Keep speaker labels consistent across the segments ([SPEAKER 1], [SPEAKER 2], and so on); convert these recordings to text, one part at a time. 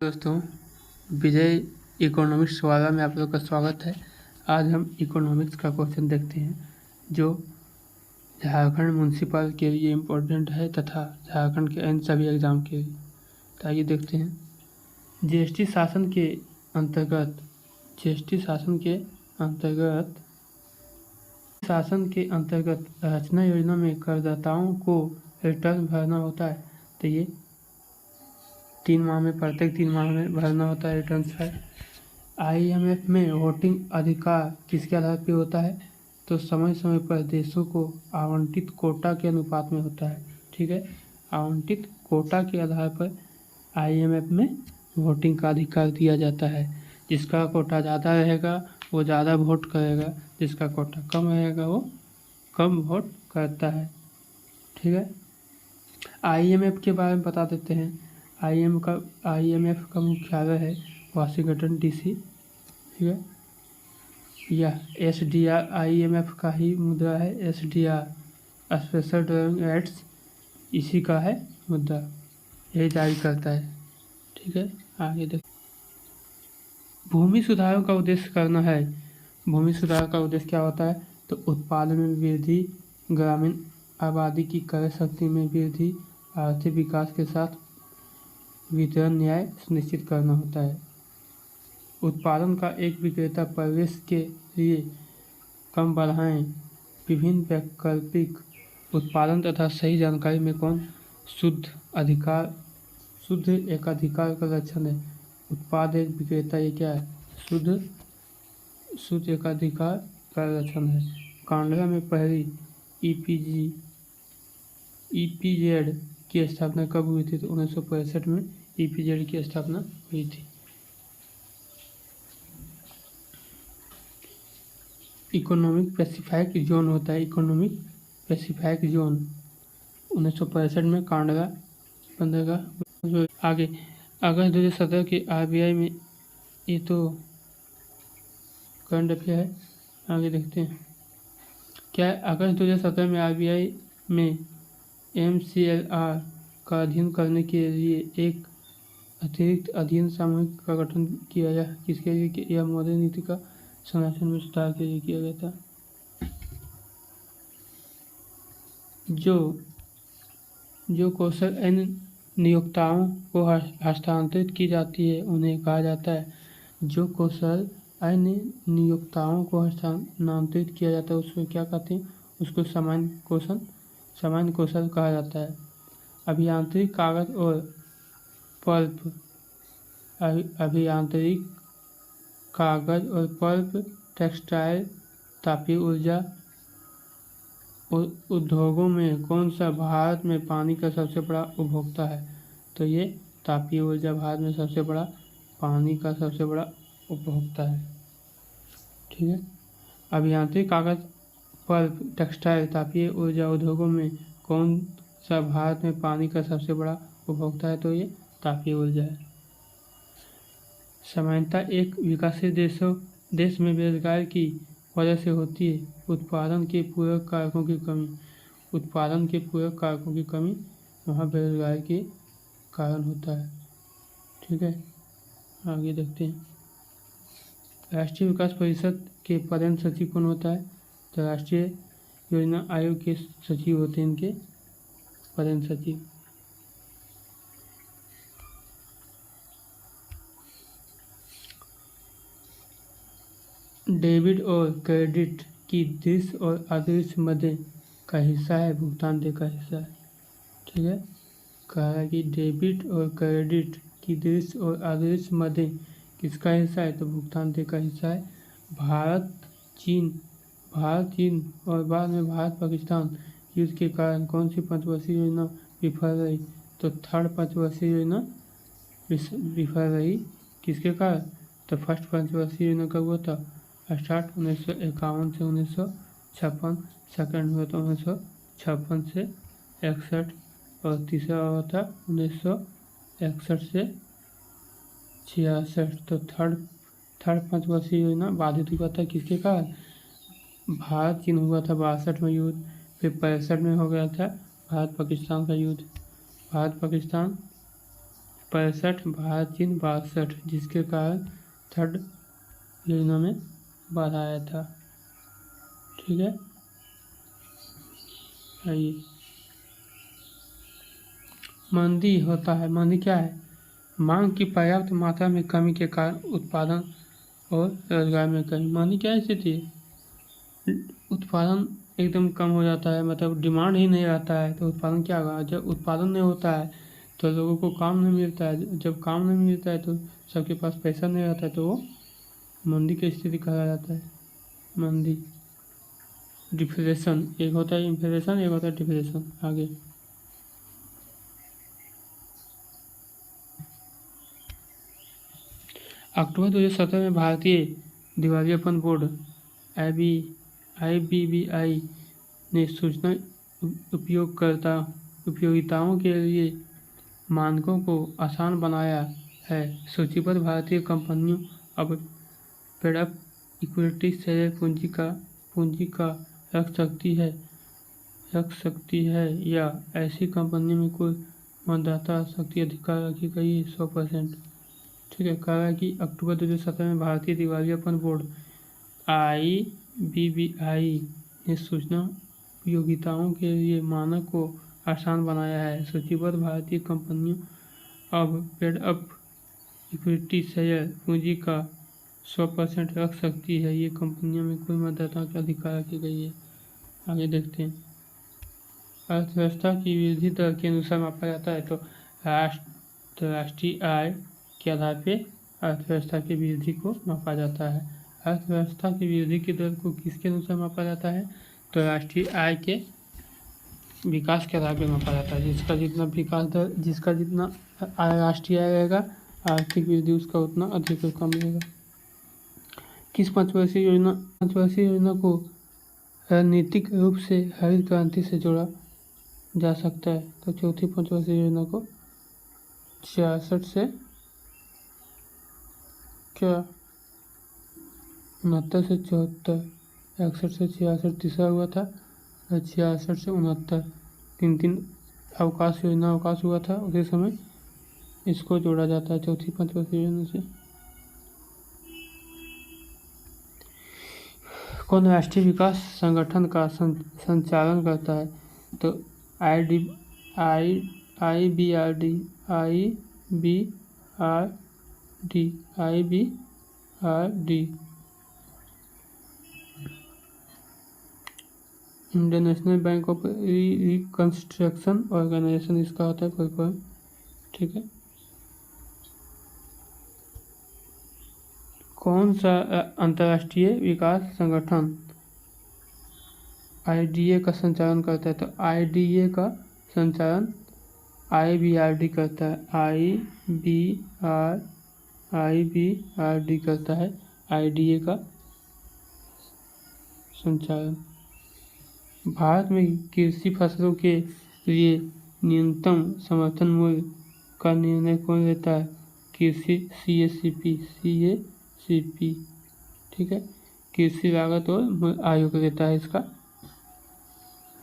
[SPEAKER 1] दोस्तों, विजय इकोनॉमिक्स वाला में आप लोग का स्वागत है। आज हम इकोनॉमिक्स का क्वेश्चन देखते हैं जो झारखंड म्यूनसिपल के लिए इम्पोर्टेंट है तथा झारखंड के अन्य सभी एग्ज़ाम के लिए। तो आइए देखते हैं। जीएसटी शासन के अंतर्गत रचना योजना में करदाताओं को रिटर्न भरना होता है। तो ये प्रत्येक 3 माह में भरना होता है रिटर्न है। IMF में वोटिंग अधिकार किसके आधार पर होता है? तो समय समय पर देशों को आवंटित कोटा के अनुपात में होता है। ठीक है, आवंटित कोटा के आधार पर IMF में वोटिंग का अधिकार दिया जाता है। जिसका कोटा ज़्यादा रहेगा वो ज़्यादा वोट करेगा, जिसका कोटा कम रहेगा वो कम वोट करता है। ठीक है, IMF के बारे में बता देते हैं। IMF का मुख्यालय है वाशिंगटन DC। ठीक है, यह SDR IMF का ही मुद्रा है। SDR स्पेशल ड्राइविंग एड्स इसी का है मुद्रा, यही जारी करता है। ठीक है, आगे देख। भूमि सुधारों का उद्देश्य करना है। भूमि सुधार का उद्देश्य क्या होता है? तो उत्पादन में वृद्धि, ग्रामीण आबादी की क्रय शक्ति में वृद्धि, आर्थिक विकास के साथ वितरण न्याय सुनिश्चित करना होता है। उत्पादन का एक विक्रेता परिवेश के लिए कम बढ़ाएं। विभिन्न वैकल्पिक उत्पादन तथा सही जानकारी में कौन शुद्ध एक अधिकार का लक्षण है। उत्पाद एक विक्रेता ये क्या है? शुद्ध एक अधिकार का लक्षण है। कांडला में पहली EPZ की स्थापना कब हुई थी? तो 1965 में EPZ की स्थापना हुई थी। इकोनॉमिक स्पेसिफाइक जोन होता है। इकोनॉमिक स्पेसिफाइक जोन 1965 में कांडला बंदरगाह। आगे अगस्त 2017 के RBI में, ये तो करंट अफेयर है, आगे देखते हैं। क्या अगस्त 2017 में RBI में MCLR का अध्ययन करने के लिए एक अतिरिक्त अध्ययन सामूहिक का गठन किया गया? किसके लिए? कि यह मौद्रिक नीति का संरक्षण में सुधार के लिए किया गया था। जो कौशल अन्य नियोक्ताओं को हस्तांतरित की जाती है उन्हें कहा जाता है। जो कौशल अन्य नियोक्ताओं को हस्तांतरित किया जाता है उसको क्या कहते हैं? उसको सामान्य कौशल कहा जाता है। अभियांत्रिक कागज और पल्प, टेक्सटाइल, तापीय ऊर्जा उद्योगों में कौन सा भारत में पानी का सबसे बड़ा उपभोक्ता है? तो ये तापीय ऊर्जा भारत में सबसे बड़ा पानी का सबसे बड़ा उपभोक्ता है। ठीक है, अभियांत्रिक कागज, पल्प, टेक्सटाइल, तापीय ऊर्जा उद्योगों में कौन सा भारत में पानी का सबसे बड़ा उपभोक्ता है? तो ये तापीय ऊर्जा है। सामान्यतः एक विकासशील देश में बेरोजगारी की वजह से होती है उत्पादन के पूरक कारकों की कमी। वहाँ बेरोजगारी के कारण होता है। ठीक है, आगे देखते हैं। राष्ट्रीय विकास परिषद के प्रधान सचिव कौन होता है? तो राष्ट्रीय योजना आयोग के सचिव होते हैं इनके प्रधान सचिव। डेबिट और क्रेडिट की दृश्य और अदृश्य मद का हिस्सा है, भुगतान देय का हिस्सा है। ठीक है, कहा है कि डेबिट और क्रेडिट की दृश्य और अदृश्य मद किसका हिस्सा है? तो भुगतान देय का हिस्सा है। भारत चीन और बाद में भारत पाकिस्तान युद्ध के कारण कौन सी पंचवर्षीय योजना विफल रही? तो थर्ड पंचवर्षीय योजना विफल रही। किसके कारण? तो फर्स्ट पंचवर्षीय योजना कब हुआ था? स्टार्ट 1951 से 1956, सेकेंड हुआ था 1956 से 61 और तीसरा हुआ था 1961 से 66। तो थर्ड पंचवर्षीय योजना बाधित हुआ था। किसके कारण? भारत चीन हुआ था 62 में युद्ध, फिर 65 में हो गया था भारत पाकिस्तान का युद्ध। भारत पाकिस्तान 65, भारत चीन 62, जिसके कारण थर्ड योजना में बाधा आया था। ठीक है, आइए मंदी होता है। मंदी क्या है? मांग की पर्याप्त मात्रा में कमी के कारण उत्पादन और रोजगार में कमी। मंदी क्या स्थिति है? उत्पादन एकदम कम हो जाता है, मतलब डिमांड ही नहीं रहता है, तो उत्पादन क्या होगा? जब उत्पादन नहीं होता है तो लोगों को काम नहीं मिलता है, जब काम नहीं मिलता है तो सबके पास पैसा नहीं रहता है, तो वो मंदी की स्थिति कहा जाता है। मंदी। डिफ्लेशन, एक होता है इन्फ्लेशन, एक होता है डिफ्लेशन। आगे अक्टूबर 2017 में भारतीय दिवालियापन बोर्ड IBBI ने सूचना उपयोगिताओं के लिए मानकों को आसान बनाया है। सूचीबद्ध भारतीय कंपनियों अब पेड-अप इक्विटी शेयर पूंजी का रख सकती है या ऐसी कंपनी में कोई मतदाता शक्ति अधिकार रखी गई 100%। ठीक है, कहा है कि अक्टूबर 2017 में भारतीय दिवालियापन बोर्ड IBBI ने सूचना उपयोगिताओं के लिए मानक को आसान बनाया है। सूचीबद्ध भारतीय कंपनियों अब पेड-अप इक्विटी शेयर पूंजी का 100% रख सकती है। ये कंपनियों में कोई मतदाता का अधिकार रखी गई है। आगे देखते हैं। अर्थव्यवस्था की वृद्धि दर के अनुसार मापा जाता है, तो राष्ट्रीय आय के आधार पर अर्थव्यवस्था की वृद्धि को मापा जाता है। अर्थव्यवस्था की वृद्धि की दर को किसके अनुसार मापा जाता है? तो राष्ट्रीय आय के विकास के आधार पर मापा जाता है। जिसका जितना विकास दर, जिसका जितना राष्ट्रीय आय रहेगा, आर्थिक वृद्धि उसका उतना अधिक कम रहेगा। किस पंचवर्षीय योजना को रणनीतिक रूप से हरित क्रांति से जोड़ा जा सकता है? तो चौथी पंचवर्षीय योजना को 66 से 69 से 74, 61 से 66 तीसरा हुआ था, और 66 से 69 तीन अवकाश हुआ था। उसी समय इसको जोड़ा जाता है चौथी पंचवर्षीय योजना से। कौन राष्ट्रीय विकास संगठन का संचालन करता है? तो IBRD। International bank of reconstruction organisation इसका होता है फुल फॉर्म। ठीक है, कौन सा अंतर्राष्ट्रीय विकास संगठन IDA का संचालन करता है? तो IDA का संचालन IBRD करता है। IBRD करता है IDA का संचालन। भारत में कृषि फसलों के लिए न्यूनतम समर्थन मूल्य का निर्णय कौन लेता है? कृषि CACP। ठीक है, कृषि लागत और मूल्य आयोग लेता है इसका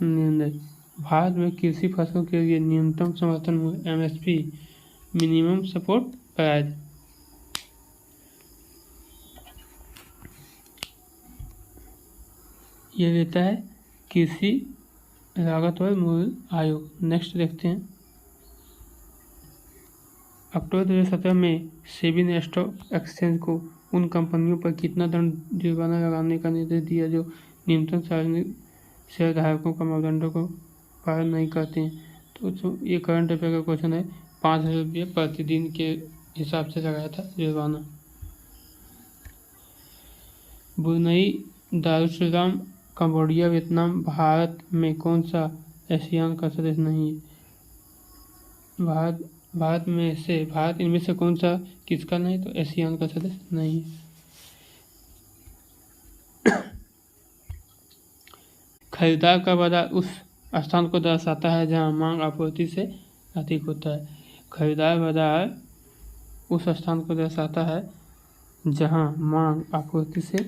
[SPEAKER 1] निर्णय। भारत में कृषि फसलों के लिए न्यूनतम समर्थन मूल्य MSP, मिनिमम सपोर्ट प्राइस, ये लेता है कृषि लागत और मूल्य आयोग। नेक्स्ट देखते हैं। अक्टूबर 2017 में सेबी ने स्टॉक एक्सचेंज को उन कंपनियों पर कितना दंड जुर्माना लगाने का निर्देश दिया जो न्यूनतम सार्वजनिक शेयरधारकों का मापदंडों को पालन नहीं करते हैं? तो ये करंट अफेयर का क्वेश्चन है। 5,000 रुपये प्रतिदिन के हिसाब से लगाया था जुर्माना। Brunei, Darussalam, Cambodia, Vietnam, Bharat में कौन सा ASEAN का सदस्य नहीं है? भारत इनमें से कौन सा किसका नहीं? तो ASEAN का सदस्य नहीं है। खरीदार का बाजार उस स्थान को दर्शाता है जहां मांग आपूर्ति से अधिक होता है। खरीदार बाजार उस स्थान को दर्शाता है जहां मांग आपूर्ति से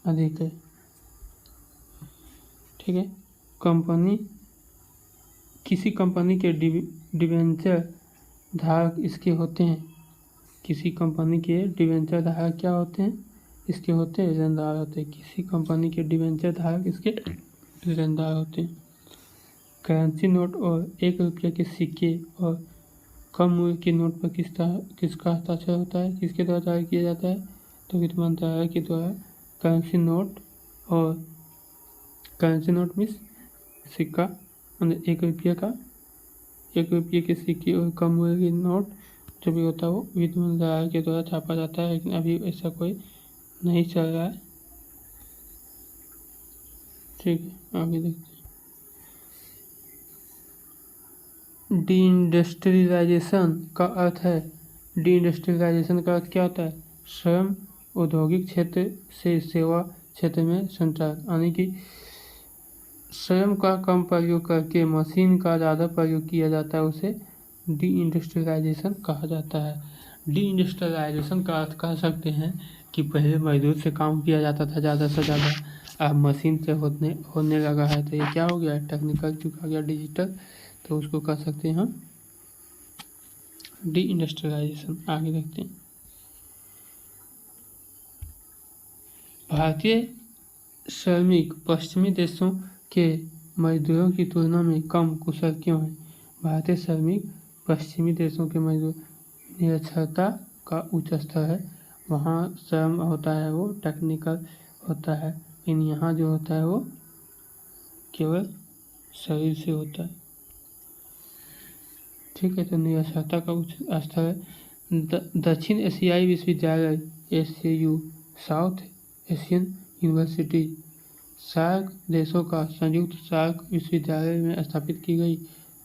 [SPEAKER 1] अधिक है। ठीक है, किसी कंपनी के डिबेंचर धारक इसके होते हैं, किसी कंपनी के डिबेंचर धारक क्या होते हैं, इसके होते हैं ऋणदार होते हैं। किसी कंपनी के डिबेंचर धारक इसके ऋणदार होते हैं। करेंसी नोट और 1 रुपये के सिक्के और कम मूल्य के नोट पर किसका हस्ताक्षर होता है, किसके द्वारा जारी किया जाता है, तो वित्त मंत्रालय के द्वारा। करेंसी नोट और करेंसी नोट मीन्स सिक्का, मतलब 1 रुपये का, 1 रुपये के सिक्के और कम मूल्य के नोट जो भी होता है वो वित्त मंत्रालय के द्वारा छापा जाता है, लेकिन अभी ऐसा कोई नहीं चल रहा है। ठीक है, आगे देखते हैं। डी इंडस्ट्रियलाइजेशन का अर्थ है, डी इंडस्ट्रियलाइजेशन का अर्थ क्या होता है, स्वयं औद्योगिक क्षेत्र से सेवा क्षेत्र में संचार, यानी कि स्वयं का कम प्रयोग करके मशीन का ज़्यादा प्रयोग किया जाता है, उसे डी इंडस्ट्रियलाइजेशन कहा जाता है। डी इंडस्ट्रियलाइजेशन का अर्थ कह सकते हैं कि पहले मजदूर से काम किया जाता था ज़्यादा से ज़्यादा, अब मशीन से होने लगा है, तो ये क्या हो गया, टेक्निकल युग आ गया, डिजिटल, तो उसको कह सकते हैं हम डी इंडस्ट्रियलाइजेशन। आगे देखते हैं। भारतीय श्रमिक पश्चिमी देशों के मजदूरों की तुलना में कम कुशल क्यों हैं। भारतीय श्रमिक पश्चिमी देशों के मजदूर, निरक्षरता का उच्च स्तर है, वहाँ श्रम होता है वो टेक्निकल होता है, लेकिन यहाँ जो होता है वो केवल शरीर से होता है। ठीक है, तो निरक्षरता का उच्च स्तर है। दक्षिण एशियाई विश्वविद्यालय SAU, South Asian University, SAARC देशों का संयुक्त सार्क विश्वविद्यालय में स्थापित की गई,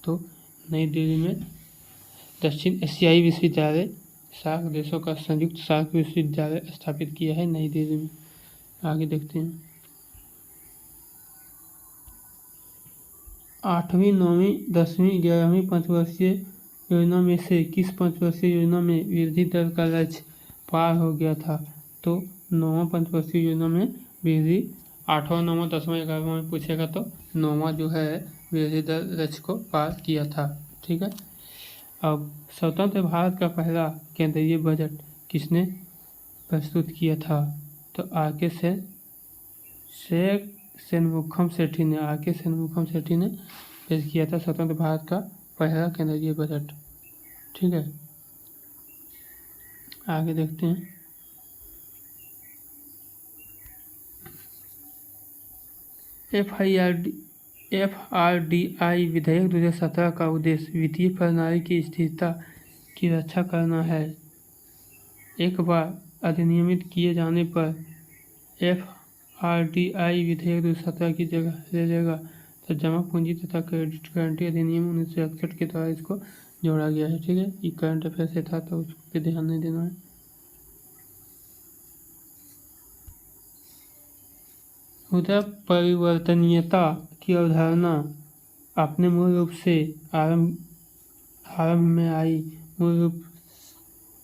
[SPEAKER 1] तो नई दिल्ली में दक्षिण एशियाई विश्वविद्यालय सार्क देशों का संयुक्त सार्क विश्वविद्यालय स्थापित किया है नई दिल्ली में। आगे देखते हैं। 8वीं, 9वीं, 10वीं, 11वीं पंचवर्षीय योजना में से किस पंचवर्षीय योजना में वृद्धि दर का लक्ष्य पार हो गया था, तो 9वां पंचवर्षीय योजना में वृद्धि, 8वां, 9वां, 10वां, 11वां में पूछेगा तो 9वां जो है वृद्धि दर लक्ष्य को पार किया था। ठीक है, अब स्वतंत्र भारत का पहला केंद्रीय बजट किसने प्रस्तुत किया था, तो R.K. सेनमुखम सेठी ने, R.K. सेनमुखम सेठी ने पेश किया था स्वतंत्र भारत का पहला केंद्रीय बजट। ठीक है, आगे देखते हैं। FRDI विधेयक 2017 का उद्देश्य वित्तीय प्रणाली की स्थिरता की रक्षा करना है। एक बार अधिनियमित किए जाने पर FRDI विधेयक 2017 की जगह ले लेगा, तो जमा पूंजी तथा क्रेडिट गारंटी अधिनियम 1961 के द्वारा इसको जोड़ा गया है। ठीक है, ये करंट अफेयर से था, तो उस पर ध्यान नहीं देना है। मुद्रा परिवर्तनीयता की अवधारणा अपने मूल रूप से आरंभ में आई, मूल रूप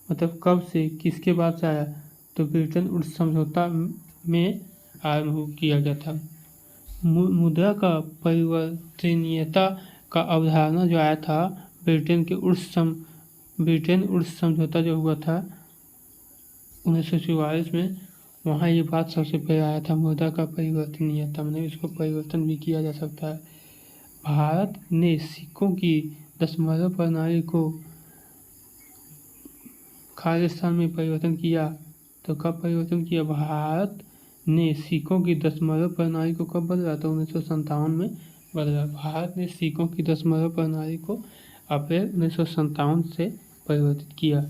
[SPEAKER 1] मतलब कब से, किसके बाद से आया, तो ब्रिटेन वुड्स समझौता में आरंभ किया गया था। मुद्रा का परिवर्तनीयता का अवधारणा जो आया था ब्रिटेन वुड्स समझौता जो हुआ था 1944 में, वहाँ ये बात सबसे पहले आया था, मुद्रा का परिवर्तनीयता, मतलब इसको परिवर्तन भी किया जा सकता है। भारत ने सिक्कों की दशमलव प्रणाली को खालिस्तान में परिवर्तन किया, तो कब परिवर्तन किया, भारत ने सिक्कों की दशमलव प्रणाली को कब बदला, तो 1957 में बदला। भारत ने सिक्कों की दशमलव प्रणाली को अप्रैल 1957 से परिवर्तित किया।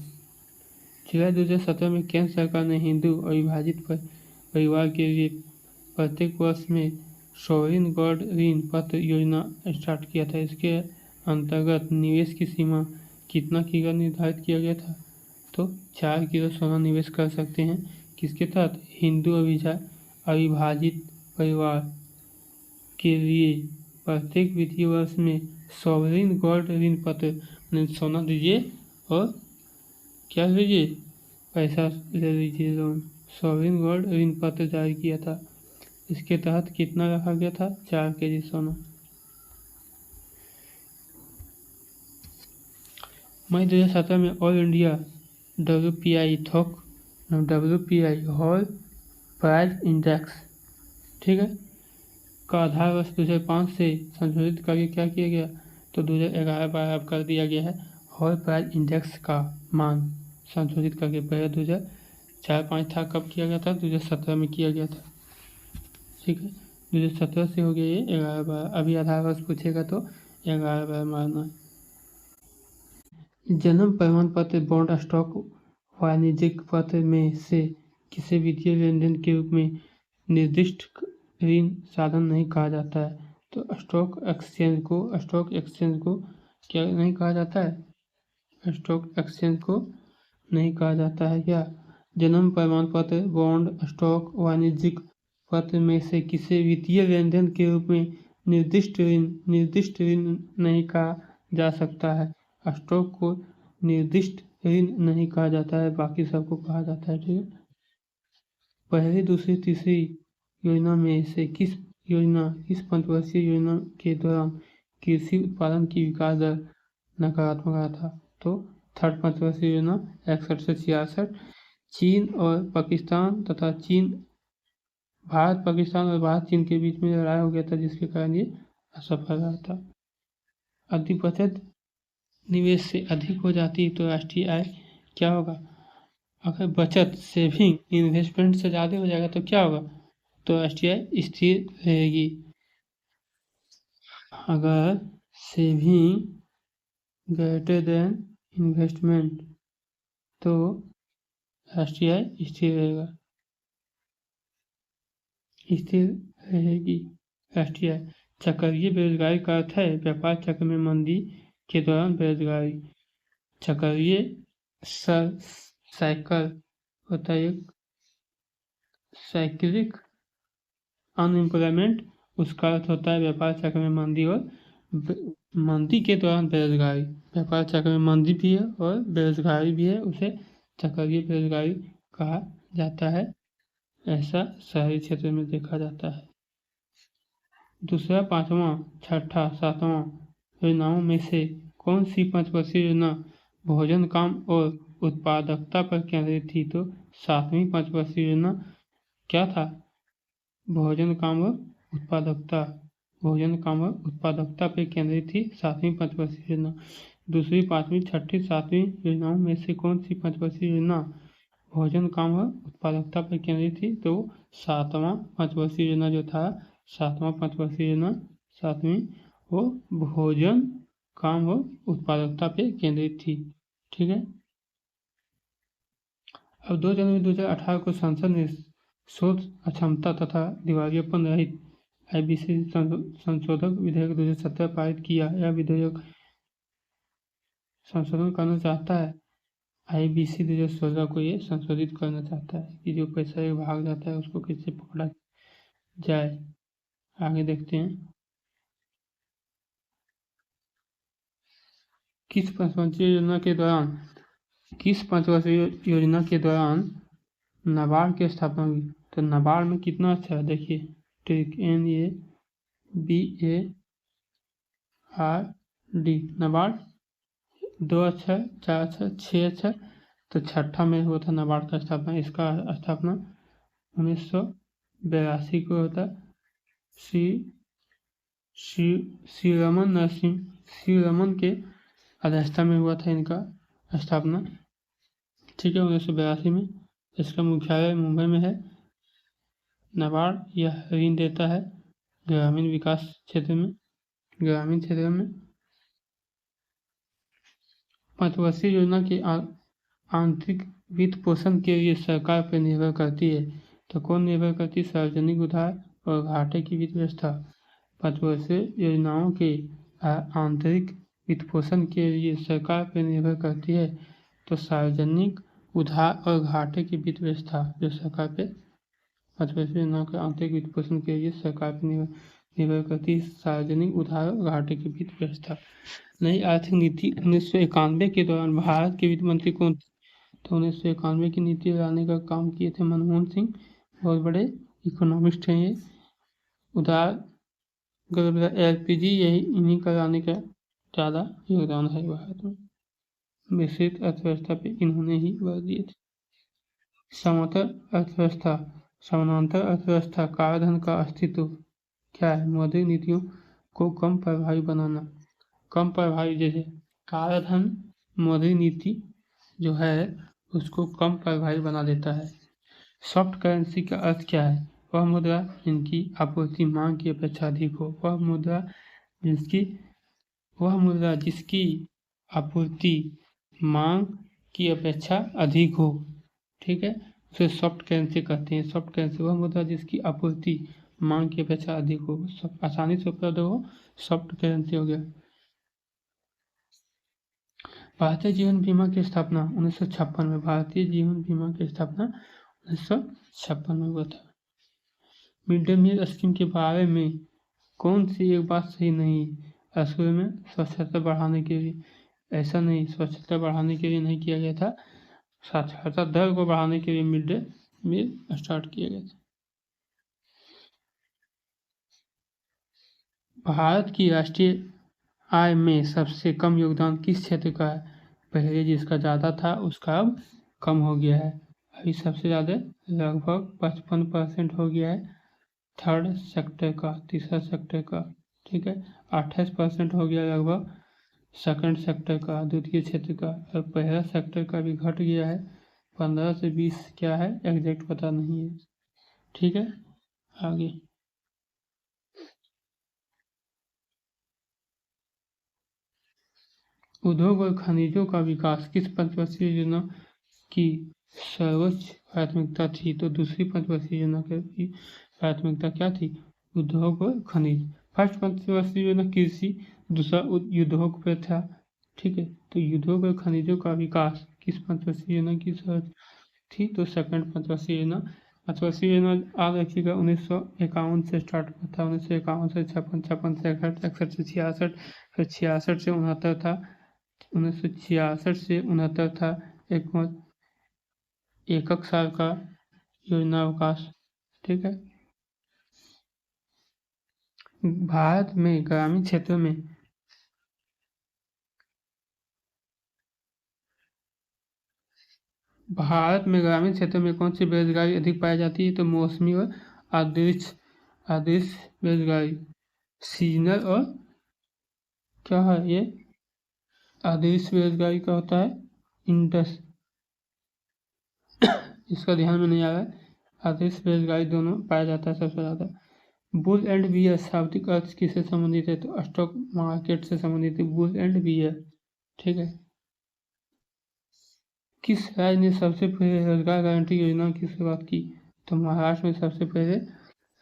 [SPEAKER 1] जुलाई 2017 में केंद्र सरकार ने हिंदू अविभाजित परिवार के लिए प्रत्येक वर्ष में सॉवरिन गोल्ड ऋण पत्र योजना स्टार्ट किया था। इसके अंतर्गत निवेश की सीमा कितना की निर्धारित किया गया था, तो 4 किलो सोना निवेश कर सकते हैं। किसके तहत, हिंदू अविभाजित परिवार के लिए प्रत्येक वित्तीय वर्ष में सॉवरिन गोल्ड ऋण पत्र, सोना दीजिए और क्या लीजिए, पैसा ले लीजिए लोन, सॉवरिन गोल्ड ऋण पत्र जारी किया था। इसके तहत कितना रखा गया था, 4 केजी सोना। मई 2017 में ऑल इंडिया WPI थोक WPI हॉल प्राइस इंडेक्स, ठीक है, का आधार वर्ष 2005 से संशोधित करके क्या किया गया, तो 2011-12 अब कर दिया गया है। हॉल प्राइस इंडेक्स का मान संशोधित करके पहले 2004-05 था, कब किया गया था, 2017 में किया गया था, ठीक है। 2017 से हो गया ये 11-12, अभी आधार वर्ष पूछेगा तो 11-12 मारना है। जन्म प्रमाण पत्र, बॉन्ड, स्टॉक, वाणिज्यिक पत्र में से किसी वित्तीय लेनदेन के रूप में निर्दिष्ट ऋण साधन नहीं कहा जाता है। तो स्टॉक एक्सचेंज को क्या नहीं कहा जाता है, स्टॉक एक्सचेंज को नहीं कहा जाता है क्या। जन्म प्रमाण पत्र, बॉन्ड, स्टॉक, वाणिज्यिक पत्र में से किसी वित्तीय लेनदेन के रूप में निर्दिष्ट ऋण नहीं कहा जा सकता है। स्टॉक को निर्दिष्ट ऋण नहीं कहा जाता है, बाकी सबको कहा जाता है, ठीक है। पहली, दूसरी, तीसरी योजना में से किस पंचवर्षीय योजना के दौरान कृषि उत्पादन की विकास दर नकारात्मक रहा था, तो थर्ड पंचवर्षीय योजना 61 से 66। चीन और पाकिस्तान तथा भारत चीन के बीच में लड़ाई हो गया था, जिसके कारण ये असफल रहा था। अधिक बचत निवेश से अधिक हो जाती है तो राष्ट्रीय आय क्या होगा। अगर बचत सेविंग इन्वेस्टमेंट से ज़्यादा हो जाएगा तो क्या होगा, तो राष्ट्रीय आय स्थिर रहेगी। अगर सेविंग ग्रेटर देन इन्वेस्टमेंट तो राष्ट्रीय आय स्थिर रहेगी राष्ट्रीय आय। चक्रीय बेरोजगारी का अर्थ है व्यापार चक्र में मंदी के दौरान बेरोजगारी। चक्रीय साइकिल होता है एक साइक्लिक अनएम्प्लॉयमेंट, उसका अर्थ होता है व्यापार चक्र में मंदी और मंदी के दौरान बेरोजगारी। व्यापार चक्र में मंदी भी है और बेरोजगारी भी है, उसे चक्रीय बेरोजगारी कहा जाता है, ऐसा शहरी क्षेत्र में देखा जाता है। दूसरा, पांचवा, छठा, सातवां योजनाओं में से कौन सी पंचवर्षीय योजना भोजन, काम और उत्पादकता पर केंद्रित थी, तो सातवीं पंचवर्षीय योजना क्या था, भोजन, काम और उत्पादकता पर केंद्रित थी सातवीं पंचवर्षीय योजना। दूसरी, पांचवी, छठी, सातवीं योजनाओं में से कौन सी पंचवर्षीय योजना भोजन, काम और उत्पादकता पर केंद्रित थी, तो सातवां पंचवर्षीय योजना जो था, सातवां पंचवर्षीय योजना सातवीं, वो भोजन, काम और उत्पादकता पे केंद्रित थी, ठीक है। अब 2 जनवरी 2018 को संसद ने शोध अक्षमता तथा दिवालियापन रहित IBC संशोधक विधेयक 2017 पारित किया। यह विधेयक संशोधन करना चाहता है, IBC 2016 को ये संशोधित करना चाहता है कि जो पैसा भाग जाता है उसको कैसे पकड़ा जाए। आगे देखते हैं। किस पंचवर्षीय योजना के दौरान नाबार्ड की स्थापना हुई, तो नाबार्ड में कितना अच्छा है, देखिए, NABARD, नाबार्ड 2 अक्षर, 4 अक्षर, 6 अक्षर, तो छठा में हुआ था नाबार्ड का स्थापना। इसका स्थापना 1982 को होता। श्री रमन के अध्यक्षता में हुआ था इनका स्थापना, ठीक है, 1982 में। इसका मुख्यालय मुंबई में है। नाबार्ड यह ऋण देता है ग्रामीण विकास क्षेत्र में, पंचवर्षीय योजना की आंतरिक वित्त पोषण के लिए सरकार पर निर्भर करती है, तो कौन निर्भर करती है, सार्वजनिक उधार और घाटे की वित्त व्यवस्था। पंचवर्षीय योजनाओं के आंतरिक वित्त पोषण के लिए सरकार पर निर्भर करती है, तो सार्वजनिक उधार और घाटे की वित्त व्यवस्था जो सरकार पे पंचवर्षीय योजनाओं के आंतरिक वित्त पोषण के लिए सरकार पर निर्भर करती है, सार्वजनिक उधार और घाटे की वित्त व्यवस्था। नई आर्थिक नीति 1991 के दौरान भारत के वित्त मंत्री कौन थे, तो 1991 की नीति लाने का काम किए थे मनमोहन सिंह, बहुत बड़े इकोनॉमिस्ट हैं ये। उधार LPG इन्हीं का लाने का ज़्यादा योगदान है भारत में। मिश्रित अर्थव्यवस्था पे इन्होंने ही बल दिए थे। समानांतर अर्थव्यवस्था कालाधन का अस्तित्व क्या है? मौद्रिक नीतियों को कम प्रभावी बनाना। कम प्रभावी, जैसे कालाधन मौद्रिक नीति जो है उसको कम प्रभावी बना देता है। सॉफ्ट करेंसी का अर्थ क्या है? वह मुद्रा जिनकी आपूर्ति मांग की अपेक्षा अधिक हो। वह मुद्रा जिसकी आपूर्ति मांग की अपेक्षा अधिक हो, ठीक है, उसे सॉफ्ट करेंसी कहते हैं। सॉफ्ट करेंसी वह मुद्रा जिसकी आपूर्ति मांग की अपेक्षा अधिक हो, आसानी से उपलब्ध हो, सॉफ्ट करेंसी हो गया। भारतीय जीवन बीमा की स्थापना 1956 में। भारतीय जीवन बीमा की स्थापना 1956 में हुआ था। मिड डे मील स्कीम के बारे में कौन सी एक बात सही नहीं? स्कूल में स्वच्छता बढ़ाने के लिए, ऐसा नहीं, स्वच्छता बढ़ाने के लिए नहीं किया गया था, साक्षरता दर को बढ़ाने के लिए मिड डे मील स्टार्ट किया गया था। भारत की राष्ट्रीय आय में सबसे कम योगदान किस क्षेत्र का है? पहले जिसका ज़्यादा था उसका अब कम हो गया है। अभी सबसे ज़्यादा लगभग 55% हो गया है थर्ड सेक्टर का, तीसरा सेक्टर का, ठीक है। 28% हो गया लगभग सेकंड सेक्टर का, द्वितीय क्षेत्र का, और पहला सेक्टर का भी घट गया है। 15 से 20 क्या है एग्जैक्ट पता नहीं है, ठीक है। आगे उद्योग और खनिजों का विकास किस पंचवर्षीय योजना की सर्वोच्च प्राथमिकता थी? तो दूसरी पंचवर्षीय योजना की प्राथमिकता क्या थी? उद्योग और खनिज। फर्स्ट पंचवर्षीय योजना कृषि, दूसरा उद्योग पर था, ठीक है। तो उद्योग और खनिजों का विकास किस पंचवर्षीय योजना की सर्वोच्च थी? तो सेकंड पंचवर्षीय योजना। पंचवर्षीय योजना याद रखिएगा 1951 से स्टार्ट हुआ था, 1951 से 56, 56 से 61 से 66, फिर 66 से 69 था, 1966 से 69 था। एकक साल का योजना अवकाश, ठीक है। भारत में ग्रामीण क्षेत्रों में कौन सी बेरोजगारी अधिक पाई जाती है? तो मौसमी और आदर्श बेरोजगारी। सीजनल और क्या है ये? आदर्श बेरोजगारी का होता है इंडस, इसका ध्यान में नहीं आ रहा है। आदर्श बेरोजगारी दोनों पाया जाता है सबसे ज़्यादा। बुल एंड बियर शाब्दिक अर्थ किससे संबंधित है? तो स्टॉक मार्केट से संबंधित है बुल एंड बियर, ठीक है। किस राज्य ने सबसे पहले रोजगार गारंटी योजना की शुरुआत की? तो महाराष्ट्र में सबसे पहले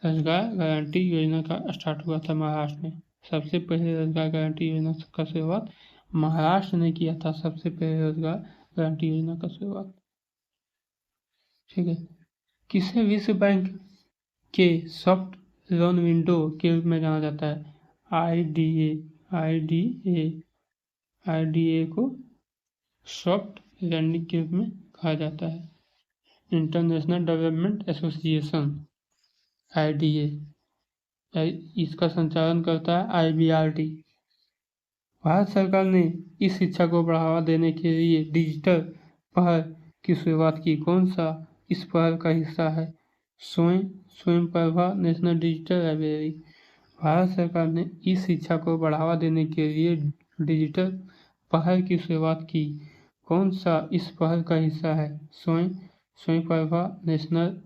[SPEAKER 1] रोजगार गारंटी योजना का स्टार्ट हुआ था। महाराष्ट्र में सबसे पहले रोजगार गारंटी योजना का शुरुआत महाराष्ट्र ने किया था। सबसे पहले रोजगार गारंटी योजना का शुरुआत, ठीक है। किसे विश्व बैंक के सॉफ्ट लोन विंडो के रूप में जाना जाता है? आईडीए को सॉफ्ट लैंडिंग के रूप में कहा जाता है। इंटरनेशनल डेवलपमेंट एसोसिएशन आईडीए, इसका संचालन करता है आईबीआरडी। भारत सरकार ने इस शिक्षा को बढ़ावा देने के लिए डिजिटल पहल की शुरुआत की। कौन सा इस पहल का हिस्सा है? स्वयं Prabha national digital library. Bharat सरकार ने इस शिक्षा को बढ़ावा देने के लिए डिजिटल पहल की शुरुआत की। कौन सा इस पहल का हिस्सा है? स्वयं प्रभा नेशनल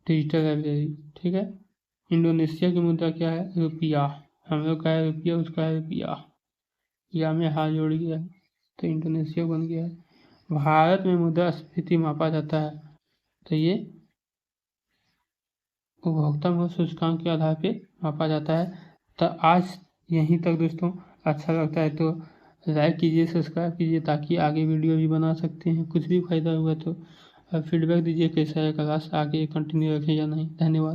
[SPEAKER 1] डिजिटल लाइब्रेरी, ठीक है। इंडोनेशिया की मुद्रा क्या है? रुपया। हम लोग का है रुपया, उसका है रुपया, या में हाथ जोड़ गया है तो इंडोनेशिया बन गया है। भारत में मुद्रास्फीति मापा जाता है, तो ये उपभोक्ता मूल्य सूचकांक के आधार पे मापा जाता है। तो आज यहीं तक दोस्तों, अच्छा लगता है तो लाइक कीजिए, सब्सक्राइब कीजिए, ताकि आगे वीडियो भी बना सकते हैं। कुछ भी फायदा हुआ तो फीडबैक दीजिए कैसा है क्लास, आगे कंटिन्यू रखें या नहीं। धन्यवाद।